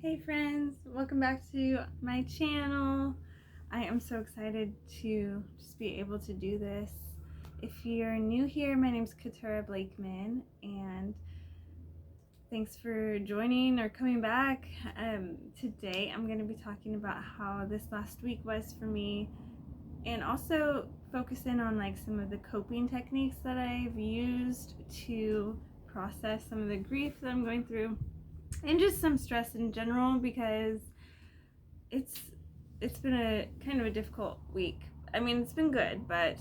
Hey friends, welcome back to my channel. I am so excited to just be able to do this. If you're new here, my name is Katura Blakeman, and thanks for joining or coming back. Today I'm going to be talking about how this last week was for me, and also focus in on like some of the coping techniques that I've used to process some of the grief that I'm going through and just some stress in general, because it's been a kind of a difficult week. I mean, it's been good, but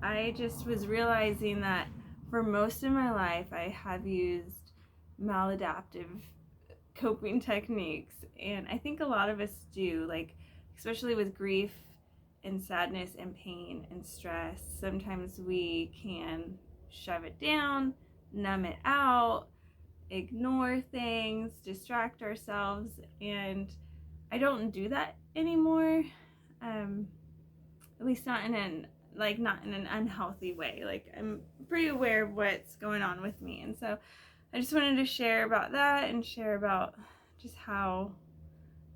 I just was realizing that for most of my life I have used maladaptive coping techniques, and I think a lot of us do, like especially with grief and sadness and pain and stress. Sometimes we can shove it down, numb it out, ignore things, distract ourselves, and I don't do that anymore. At least not in an unhealthy way. Like, I'm pretty aware of what's going on with me, and so I just wanted to share about that and share about just how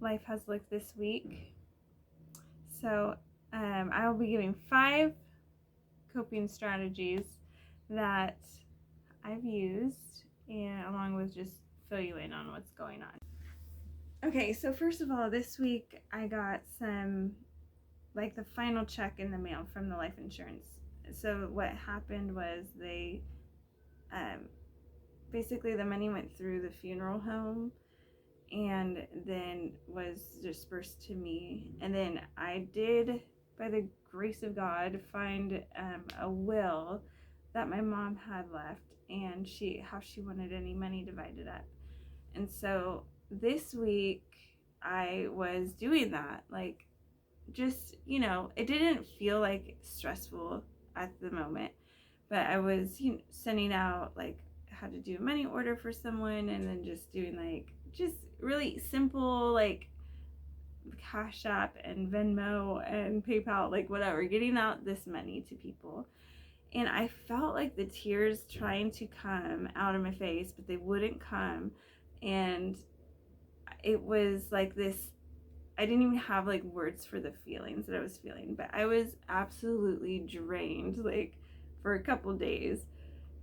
life has looked this week. So I will be giving 5 coping strategies that I've used, and along with just fill you in on what's going on. Okay, so first of all, this week I got some, like, the final check in the mail from the life insurance. So what happened was they, basically the money went through the funeral home and then was dispersed to me. And then I did, by the grace of God, find a will that my mom had left, and how she wanted any money divided up. And so this week I was doing that, like, just, it didn't feel like stressful at the moment, but I was, sending out, like, how to do a money order for someone, and then just doing, like, just really simple, like, Cash App and Venmo and PayPal, like, whatever, getting out this money to people. And I felt like the tears trying to come out of my face, but they wouldn't come. And it was like this, I didn't even have like words for the feelings that I was feeling, but I was absolutely drained, like, for a couple days,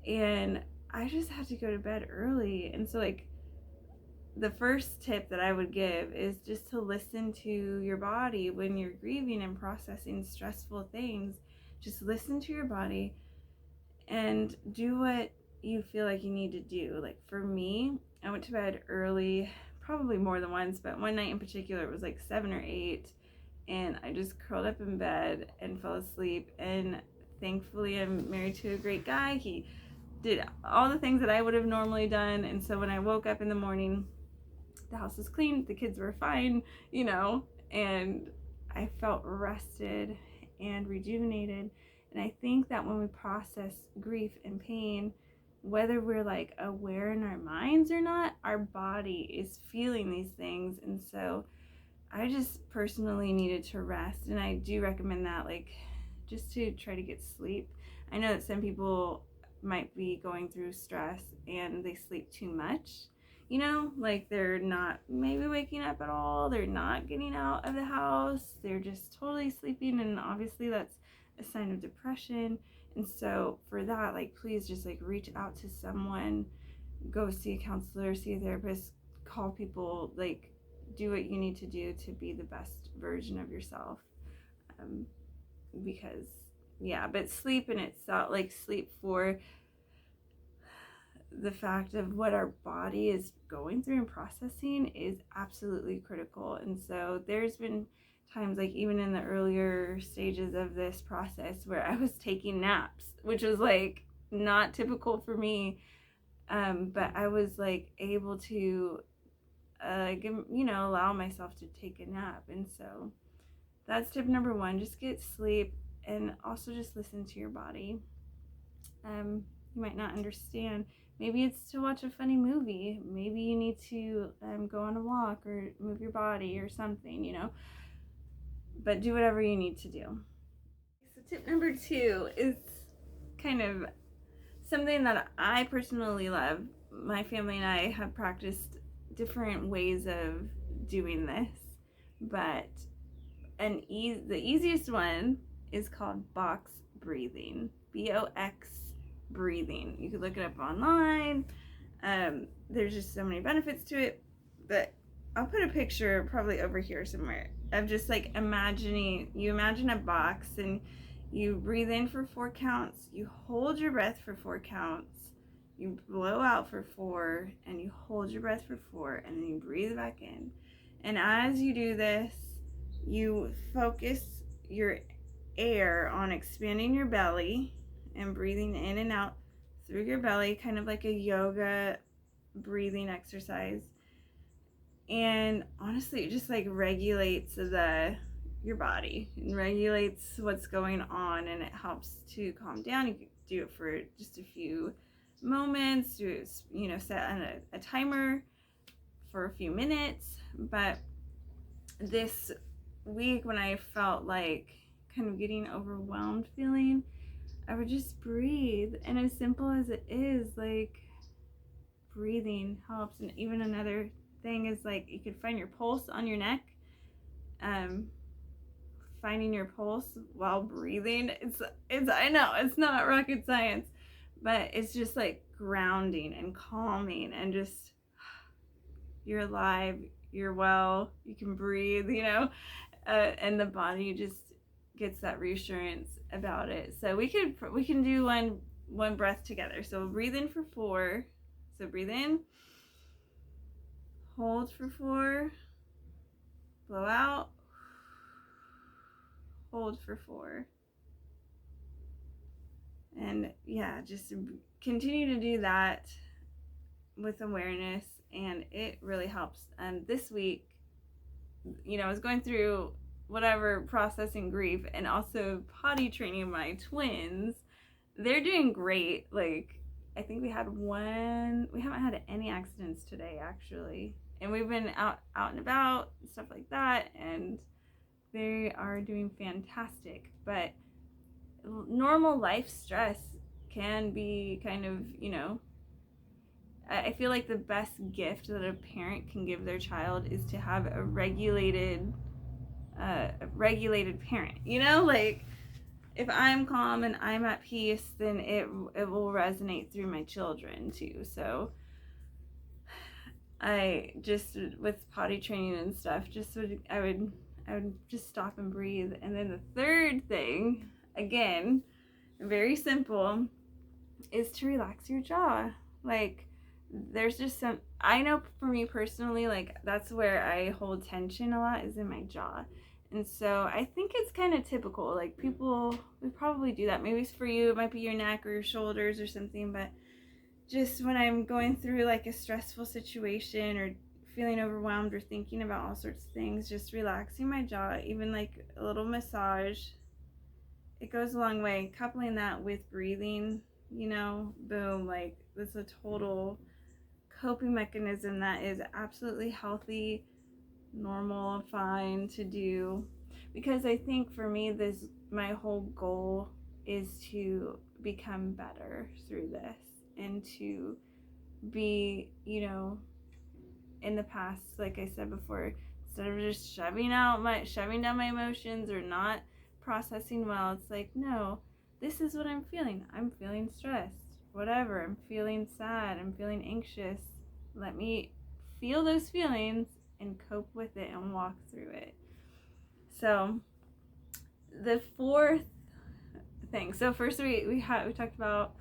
and I just had to go to bed early. And so, like, the first tip that I would give is just to listen to your body when you're grieving and processing stressful things. Just listen to your body and do what you feel like you need to do. Like, for me, I went to bed early, probably more than once, but one night in particular it was like 7 or 8, and I just curled up in bed and fell asleep. And thankfully I'm married to a great guy. He did all the things that I would have normally done, and so when I woke up in the morning, the house was clean, the kids were fine, and I felt rested and rejuvenated. And I think that when we process grief and pain, whether we're like aware in our minds or not, our body is feeling these things. And so I just personally needed to rest, and I do recommend that, like, just to try to get sleep. I know that some people might be going through stress and they sleep too much, like they're not maybe waking up at all, they're not getting out of the house, they're just totally sleeping, and obviously that's a sign of depression. And so for that, like, please just, like, reach out to someone, go see a counselor, see a therapist, call people, like, do what you need to do to be the best version of yourself. Because but sleep in itself, like, sleep for the fact of what our body is going through and processing, is absolutely critical. And so there's been times, like, even in the earlier stages of this process, where I was taking naps, which was, like, not typical for me, but I was, like, able to allow myself to take a nap. And so that's tip number 1, just get sleep, and also just listen to your body. You might not understand. Maybe it's to watch a funny movie. Maybe you need to go on a walk or move your body or something, But do whatever you need to do. So tip number 2 is kind of something that I personally love. My family and I have practiced different ways of doing this, but the easiest one is called box breathing, BOX breathing. You could look it up online. There's just so many benefits to it, but I'll put a picture probably over here somewhere of just like you imagine a box and you breathe in for 4 counts, you hold your breath for 4 counts, you blow out for 4, and you hold your breath for 4, and then you breathe back in. And as you do this, you focus your air on expanding your belly and breathing in and out through your belly, kind of like a yoga breathing exercise. And honestly, it just like regulates your body and regulates what's going on, and it helps to calm down. You can do it for just a few moments, set a timer for a few minutes. But this week, when I felt like kind of getting overwhelmed feeling, I would just breathe. And as simple as it is, like, breathing helps. And even another thing is, like, you could find your pulse on your neck. Finding your pulse while breathing, it's I know it's not rocket science, but it's just like grounding and calming, and just, you're alive, you're well, you can breathe, and the body just gets that reassurance about it. So we can do one breath together. So breathe in for 4. So breathe in, hold for 4, blow out, hold for 4. And yeah, just continue to do that with awareness, and it really helps. This week, I was going through whatever, processing grief, and also potty training my twins. They're doing great. Like, I think we haven't had any accidents today, actually. And we've been out and about, stuff like that, and they are doing fantastic. But normal life stress can be kind of, I feel like the best gift that a parent can give their child is to have a regulated parent. Like, if I'm calm and I'm at peace, then it will resonate through my children too. So I just, with potty training and stuff, I would just stop and breathe. And then the third thing, again, very simple, is to relax your jaw. Like, there's just I know for me personally, like, that's where I hold tension a lot, is in my jaw. And so I think it's kind of typical. Like, we probably do that. Maybe it's for you, it might be your neck or your shoulders or something. But just when I'm going through like a stressful situation or feeling overwhelmed or thinking about all sorts of things, just relaxing my jaw, even like a little massage, it goes a long way. Coupling that with breathing, boom, like, that's a total coping mechanism that is absolutely healthy, normal, fine to do. Because I think for me, my whole goal is to become better through this, and to be, in the past, like I said before, instead of just shoving down my emotions or not processing well, it's like, no, this is what I'm feeling. I'm feeling stressed, whatever. I'm feeling sad, I'm feeling anxious. Let me feel those feelings and cope with it and walk through it. So the fourth thing, so first we talked about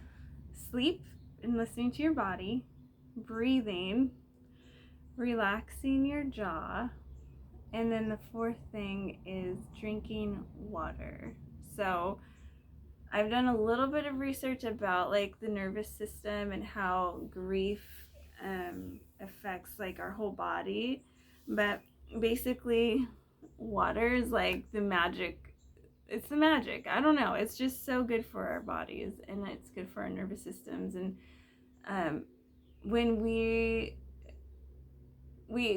sleep and listening to your body, breathing, relaxing your jaw, and then the fourth thing is drinking water. So I've done a little bit of research about like the nervous system and how grief affects like our whole body, but basically water is like the magic. It's the magic. I don't know. It's just so good for our bodies, and it's good for our nervous systems. And when we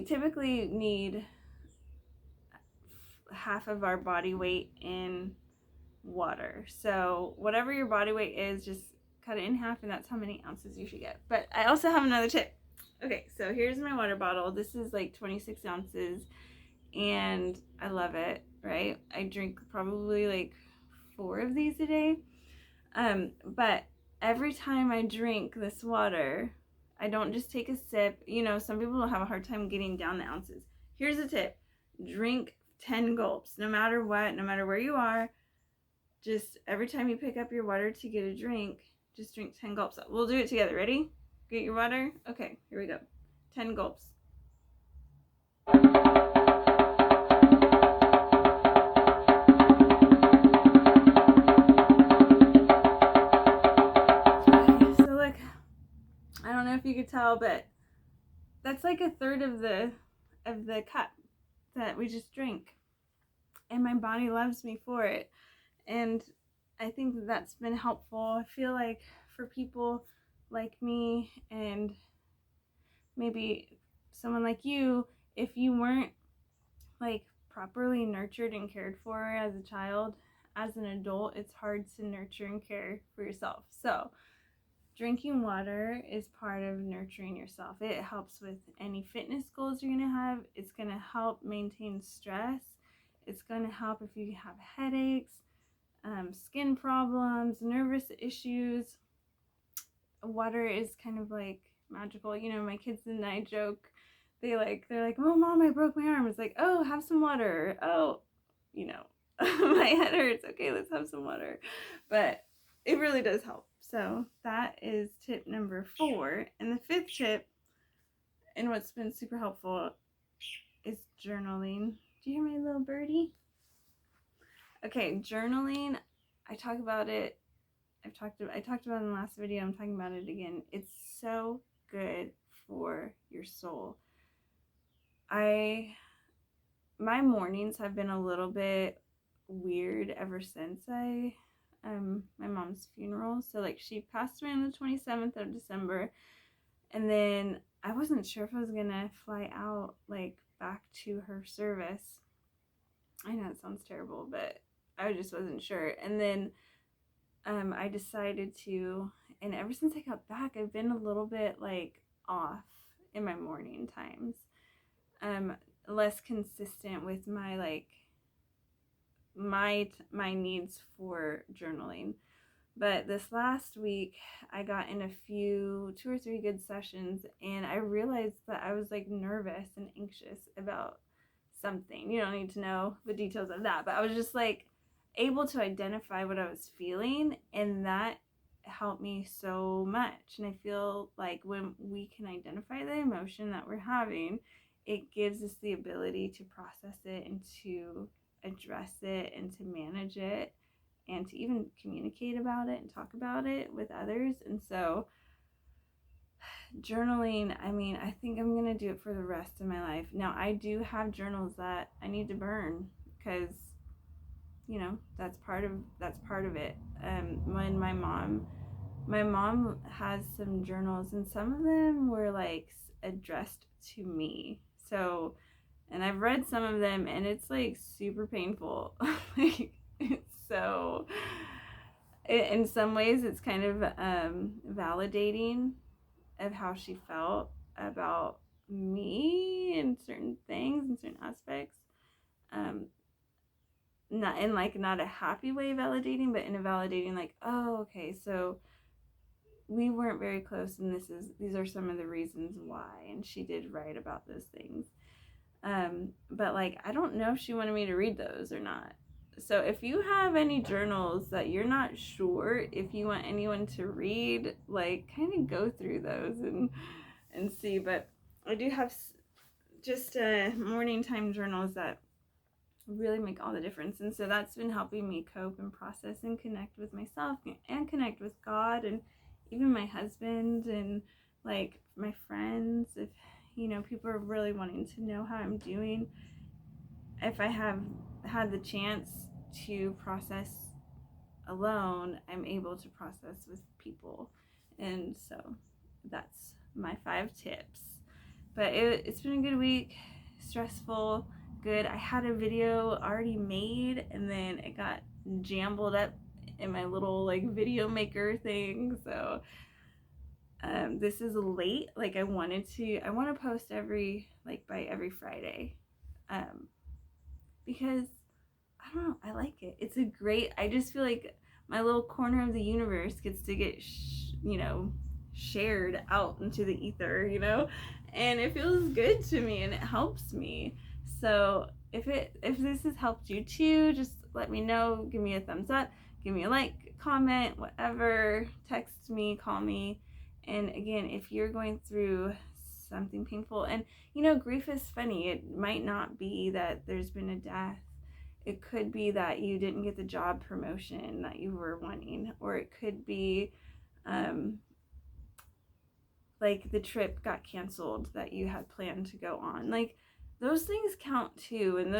typically need half of our body weight in water. So whatever your body weight is, just cut it in half, and that's how many ounces you should get. But I also have another tip. Okay, so here's my water bottle. This is like 26 ounces, and I love it, right? I drink probably like 4 of these a day. But every time I drink this water, I don't just take a sip. You know, some people will have a hard time getting down the ounces. Here's a tip. Drink 10 gulps, no matter what, no matter where you are. Just every time you pick up your water to get a drink, just drink 10 gulps. We'll do it together. Ready? Get your water? Okay, here we go. 10 gulps. So look, I don't know if you could tell, but that's like a third of the cup that we just drank. And my body loves me for it. And I think that's been helpful. I feel like for people like me and maybe someone like you, if you weren't like properly nurtured and cared for as a child, as an adult, it's hard to nurture and care for yourself. So drinking water is part of nurturing yourself. It helps with any fitness goals you're going to have. It's going to help maintain stress. It's going to help if you have headaches, skin problems, nervous issues. Water is kind of like magical. You know, my kids and I joke. They're like, "Oh, Mom, I broke my arm." It's like, "Oh, have some water." Oh, you know, my head hurts. Okay, let's have some water. But it really does help. So that is tip number 4. And the 5th tip, and what's been super helpful, is journaling. Do you hear my little birdie? Okay, journaling. I talk about it. I talked about it in the last video. I'm talking about it again. It's so good for your soul. My mornings have been a little bit weird ever since my mom's funeral. So like she passed away on the 27th of December, and then I wasn't sure if I was gonna fly out like back to her service. I know it sounds terrible, but I just wasn't sure. And then I decided to, and ever since I got back, I've been a little bit like off in my morning times. Less consistent with my like my needs for journaling. But this last week I got in 2 or 3 good sessions, and I realized that I was like nervous and anxious about something. You don't need to know the details of that, but I was just like able to identify what I was feeling, and that helped me so much. And I feel like when we can identify the emotion that we're having, it gives us the ability to process it and to address it and to manage it and to even communicate about it and talk about it with others. And so journaling, I mean, I think I'm going to do it for the rest of my life. Now, I do have journals that I need to burn because, you know, that's part of it. When my mom has some journals, and some of them were like addressed to me. So, and I've read some of them, and it's like super painful. Like, it's so, in some ways it's kind of validating of how she felt about me and certain things and certain aspects. Not a happy way validating, but in a validating like, oh, okay, so we weren't very close, and these are some of the reasons why, and she did write about those things. But like, I don't know if she wanted me to read those or not. So if you have any journals that you're not sure if you want anyone to read, like, kind of go through those and see. But I do have just morning time journals that really make all the difference. And so that's been helping me cope and process and connect with myself and connect with God and even my husband and like my friends. If, you know, people are really wanting to know how I'm doing, if I have had the chance to process alone, I'm able to process with people. And so that's my 5 tips. But it's been a good week. Stressful, good. I had a video already made, and then it got jumbled up in my little like video maker thing. So This is late. Like I want to post by every Friday, because I don't know, I like it. It's a great, I just feel like my little corner of the universe gets to get, shared out into the ether, and it feels good to me and it helps me. So if this has helped you too, just let me know. Give me a thumbs up, give me a like, comment, whatever, text me, call me. And again, if you're going through something painful, and grief is funny, it might not be that there's been a death. It could be that you didn't get the job promotion that you were wanting, or it could be like the trip got canceled that you had planned to go on. Like those things count too, and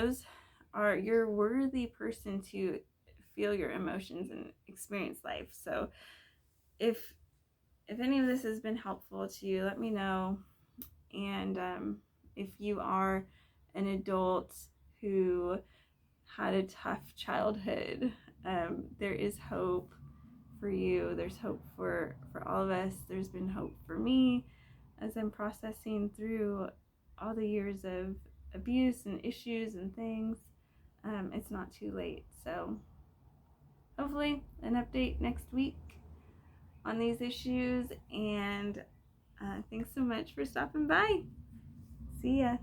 you're a worthy person to feel your emotions and experience life. So if any of this has been helpful to you, let me know. And if you are an adult who had a tough childhood, there is hope for you. There's hope for all of us. There's been hope for me as I'm processing through all the years of abuse and issues and things. It's not too late. So hopefully an update next week on these issues. And thanks so much for stopping by. See ya.